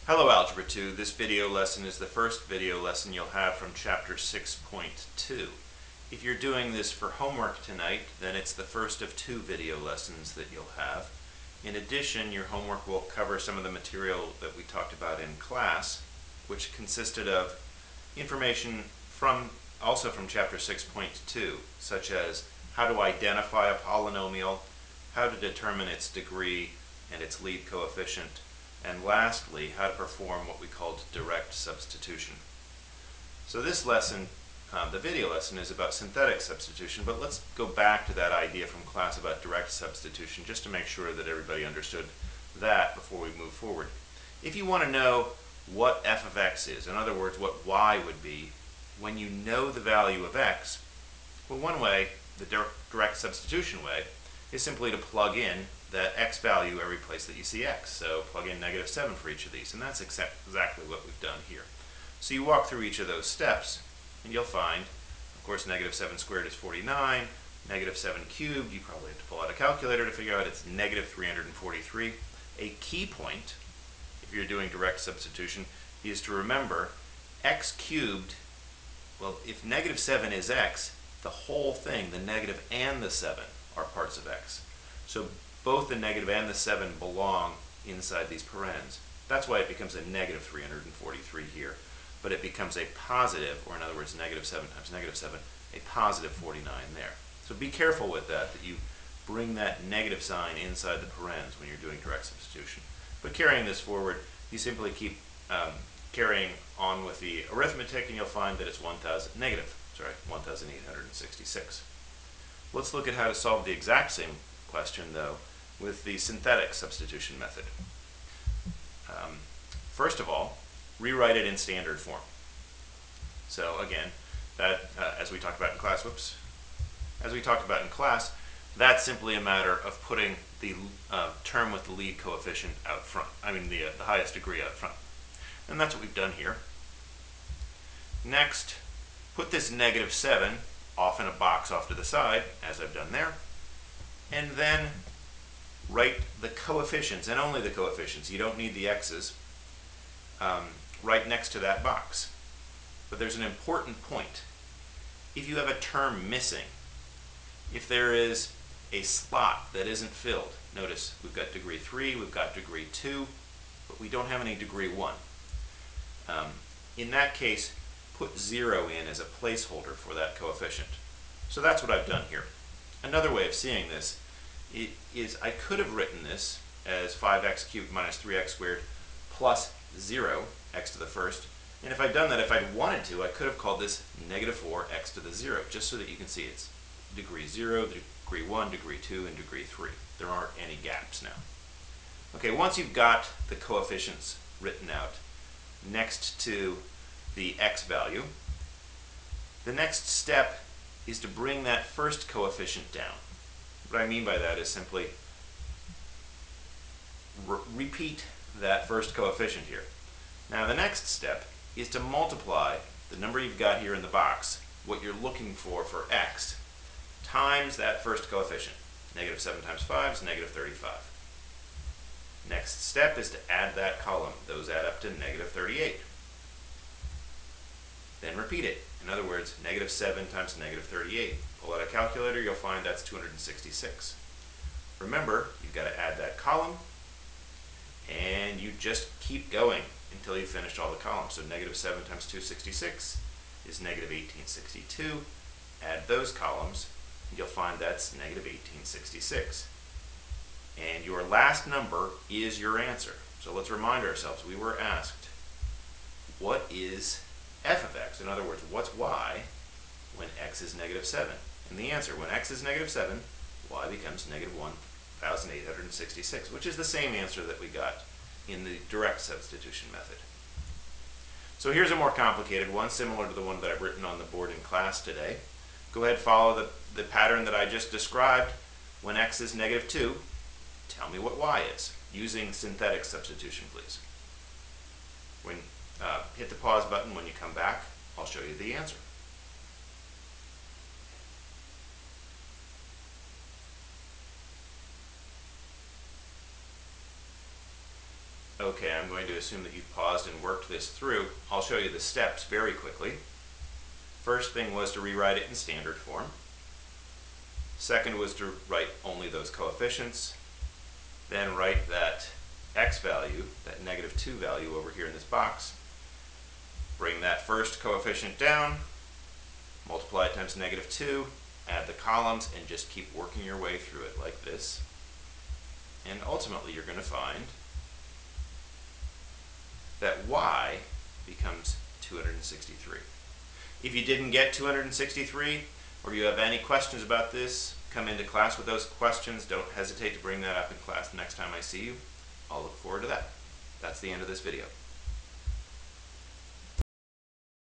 Hello Algebra 2. This video lesson is the first video lesson you'll have from Chapter 6.2. If you're doing this for homework tonight, then it's the first of two video lessons that you'll have. In addition, your homework will cover some of the material that we talked about in class, which consisted of information also from Chapter 6.2, such as how to identify a polynomial, how to determine its degree and its lead coefficient, and lastly, how to perform what we called direct substitution. So this lesson, the video lesson, is about synthetic substitution, but let's go back to that idea from class about direct substitution just to make sure that everybody understood that before we move forward. If you want to know what f of x is, in other words, what y would be, when you know the value of x, well, one way, the direct substitution way, is simply to plug in that x value every place that you see x. So plug in -7 for each of these, and that's exactly what we've done here. So you walk through each of those steps, and you'll find, of course, -7 squared is 49, -7 cubed, you probably have to pull out a calculator to figure out it's -343. A key point, if you're doing direct substitution, is to remember x cubed, well, if -7 is x, the whole thing, the negative and the 7, are parts of x. So both the negative and the 7 belong inside these parens. That's why it becomes a -343 here. But it becomes a positive, or in other words, -7 times -7, a positive 49 there. So be careful with that you bring that negative sign inside the parens when you're doing direct substitution. But carrying this forward, you simply keep carrying on with the arithmetic, and you'll find that it's 1,866. Let's look at how to solve the exact same question, though, with the synthetic substitution method. First of all, rewrite it in standard form. So again, that as we talked about in class, that's simply a matter of putting the term with the lead coefficient out front. I mean the highest degree out front. And that's what we've done here. Next, put this -7 off in a box off to the side, as I've done there, and then write the coefficients, and only the coefficients, you don't need the x's, right next to that box. But there's an important point. If you have a term missing, if there is a slot that isn't filled, notice we've got degree 3, we've got degree 2, but we don't have any degree 1. In that case, put 0 in as a placeholder for that coefficient. So that's what I've done here. Another way of seeing this is I could have written this as 5x cubed minus 3x squared plus 0, x to the first. And if I'd done that, if I'd wanted to, I could have called this -4 x to the 0, just so that you can see it's degree 0, degree 1, degree 2, and degree 3. There aren't any gaps now. Okay, once you've got the coefficients written out next to the x value, the next step is to bring that first coefficient down. What I mean by that is simply repeat that first coefficient here. Now the next step is to multiply the number you've got here in the box, what you're looking for x, times that first coefficient. -7 times 5 is -35. Next step is to add that column. Those add up to -38. Then repeat it. In other words, -7 times -38. Pull out a calculator, you'll find that's 266. Remember, you've got to add that column, and you just keep going until you've finished all the columns. So -7 times 266 is -1862. Add those columns, and you'll find that's -1866. And your last number is your answer. So let's remind ourselves, we were asked, what is f of x? In other words, what's y when x is -7? And the answer, when x is -7, y becomes -1,866, which is the same answer that we got in the direct substitution method. So here's a more complicated one, similar to the one that I've written on the board in class today. Go ahead, follow the pattern that I just described. When x is -2, tell me what y is, using synthetic substitution, please. Hit the pause button when you come back. I'll show you the answer. Okay, I'm going to assume that you've paused and worked this through. I'll show you the steps very quickly. First thing was to rewrite it in standard form. Second was to write only those coefficients. Then write that x value, that -2 value over here in this box. Bring that first coefficient down, multiply it times -2, add the columns, and just keep working your way through it like this. And ultimately you're going to find that y becomes 263. If you didn't get 263, or you have any questions about this, come into class with those questions. Don't hesitate to bring that up in class the next time I see you. I'll look forward to that. That's the end of this video.